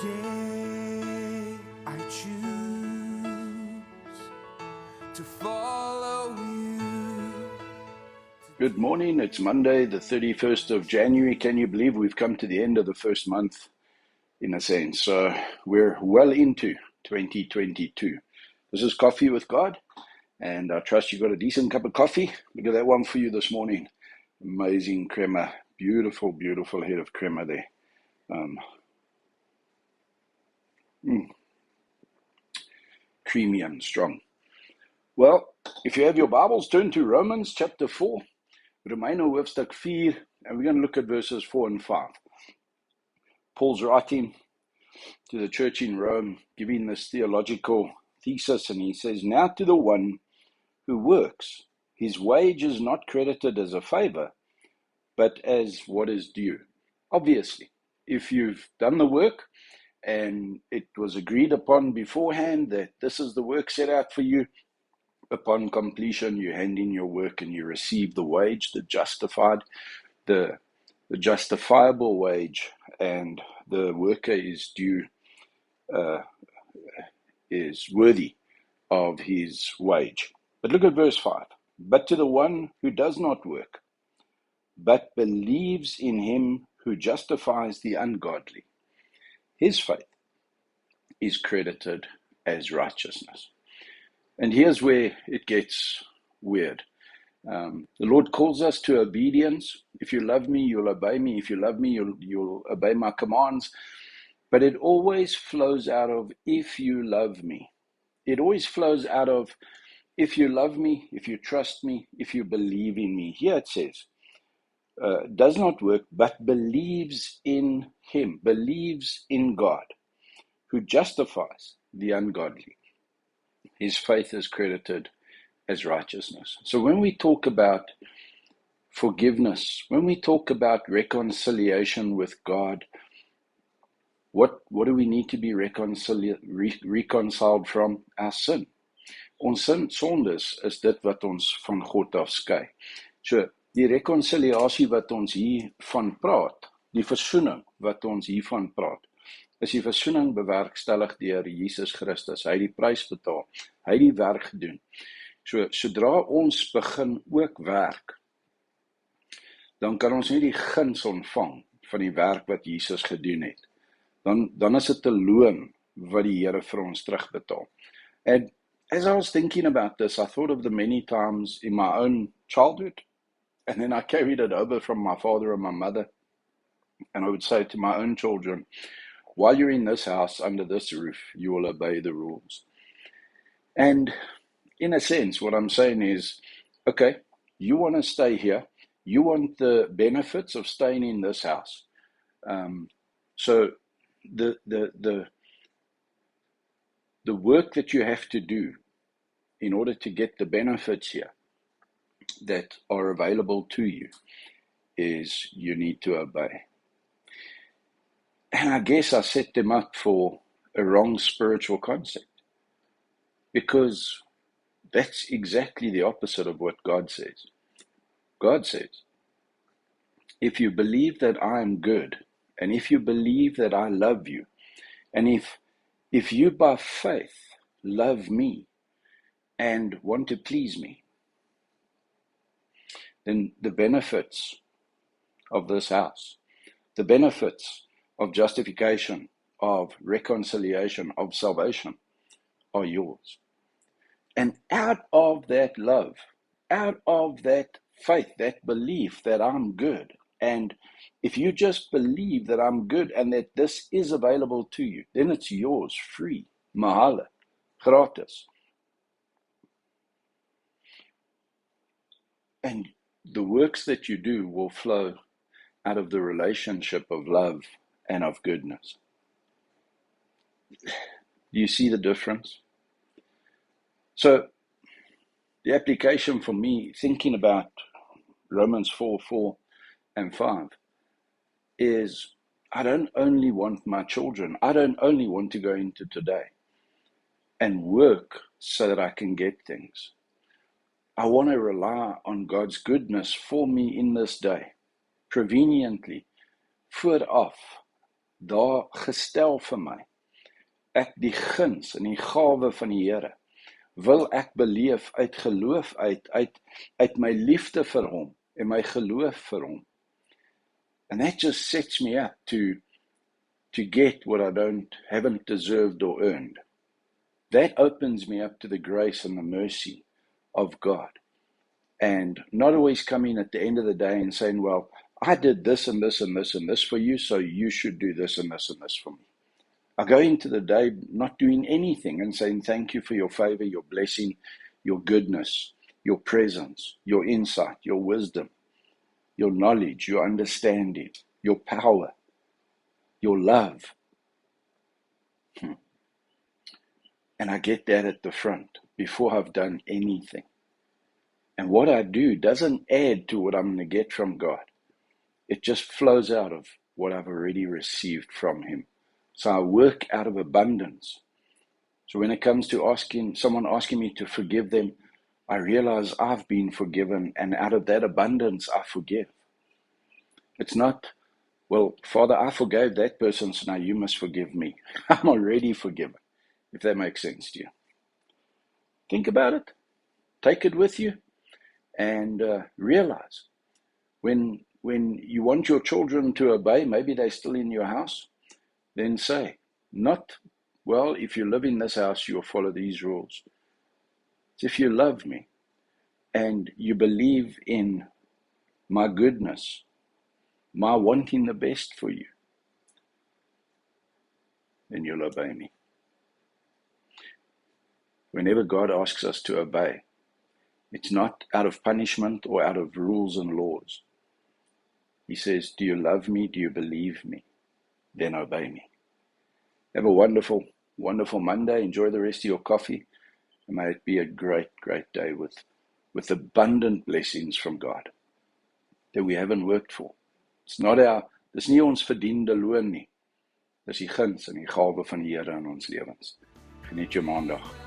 Today I choose to follow you. Good morning. It's Monday, the 31st of January. Can you believe we've come to the end of the first month, in a sense? So we're well into 2022. This is Coffee with God, and I trust you got a decent cup of coffee. Look at that one for you this morning. Amazing crema. Beautiful, beautiful head of crema there. Creamy and strong. Well, if you have your Bibles, turn to Romans chapter 4, Romeine hoofstuk 4, and we're going to look at verses 4 and 5. Paul's writing to the church in Rome, giving this theological thesis, and he says, "Now to the one who works, his wage is not credited as a favor, but as what is due." Obviously, if you've done the work and it was agreed upon beforehand that this is the work set out for you, upon completion, you hand in your work and you receive the wage, the justifiable wage, and the worker is due, is worthy of his wage. But look at verse 5. "But to the one who does not work, but believes in him who justifies the ungodly, his faith is credited as righteousness." And here's where it gets weird. The Lord calls us to obedience. If you love me, you'll obey me. If you love me, you'll obey my commands. But it always flows out of, if you love me. It always flows out of, if you love me, if you trust me, if you believe in me. Here it says, does not work, but believes in him, believes in God, who justifies the ungodly. His faith is credited as righteousness. So when we talk about forgiveness, when we talk about reconciliation with God, what do we need to be reconciled from? Our sin. Ons sondes is dit wat ons van God af skei. So, die reconciliasie wat ons hier van praat, die versoening wat ons hiervan praat, is die versoening bewerkstellig deur Jesus Christus. Hy het die prys betaal. Hy het die werk gedoen. So, sodra ons begin ook werk, dan kan ons nie die guns ontvang van die werk wat Jesus gedoen het. Dan is dit 'n loon wat die Here vir ons terugbetaal. And as I was thinking about this, I thought of the many times in my own childhood, and then I carried it over from my father and my mother, and I would say to my own children, while you're in this house, under this roof, you will obey the rules. And in a sense, what I'm saying is, okay, you want to stay here, you want the benefits of staying in this house. So the work that you have to do in order to get the benefits here that are available to you is you need to obey. And I guess I set them up for a wrong spiritual concept, because that's exactly the opposite of what God says. God says, if you believe that I am good, and if you believe that I love you, and if you by faith love me and want to please me, then the benefits of this house, the benefits of justification, of reconciliation, of salvation are yours. And out of that love, out of that faith, that belief that I'm good, and if you just believe that I'm good and that this is available to you, then it's yours, free, mahala, gratis. And the works that you do will flow out of the relationship of love and of goodness. Do you see the difference? So the application for me, thinking about Romans 4 and 5, is I don't only want my children, I don't only want to go into today and work so that I can get things. I want to rely on God's goodness for me in this day, preveniently, vooraf, daar gestel vir my. Ek die guns en die gawe van die Here wil ek beleef uit geloof uit my liefde vir hom en my geloof vir hom. And that just sets me up to get what I haven't deserved or earned. That opens me up to the grace and the mercy of God. And not always coming at the end of the day and saying, well, I did this and this and this and this for you, so you should do this and this and this for me. I go into the day not doing anything and saying, thank you for your favor, your blessing, your goodness, your presence, your insight, your wisdom, your knowledge, your understanding, your power, your love. And I get that at the front before I've done anything. And what I do doesn't add to what I'm going to get from God. It just flows out of what I've already received from him. So I work out of abundance. So when it comes to someone asking me to forgive them, I realize I've been forgiven, and out of that abundance, I forgive. It's not, well, Father, I forgave that person, so now you must forgive me. I'm already forgiven, if that makes sense to you. Think about it. Take it with you. And realize when you want your children to obey, maybe they're still in your house, then say, not, well, if you live in this house, you'll follow these rules. If you love me and you believe in my goodness, my wanting the best for you, then you'll obey me. Whenever God asks us to obey, it's not out of punishment or out of rules and laws. He says, do you love me? Do you believe me? Then obey me. Have a wonderful, wonderful Monday. Enjoy the rest of your coffee. And may it be a great, great day with abundant blessings from God that we haven't worked for. Dis nie ons verdiende loon nie. Dis die guns en die gawe van die Here in ons lewens. Geniet jou maandag.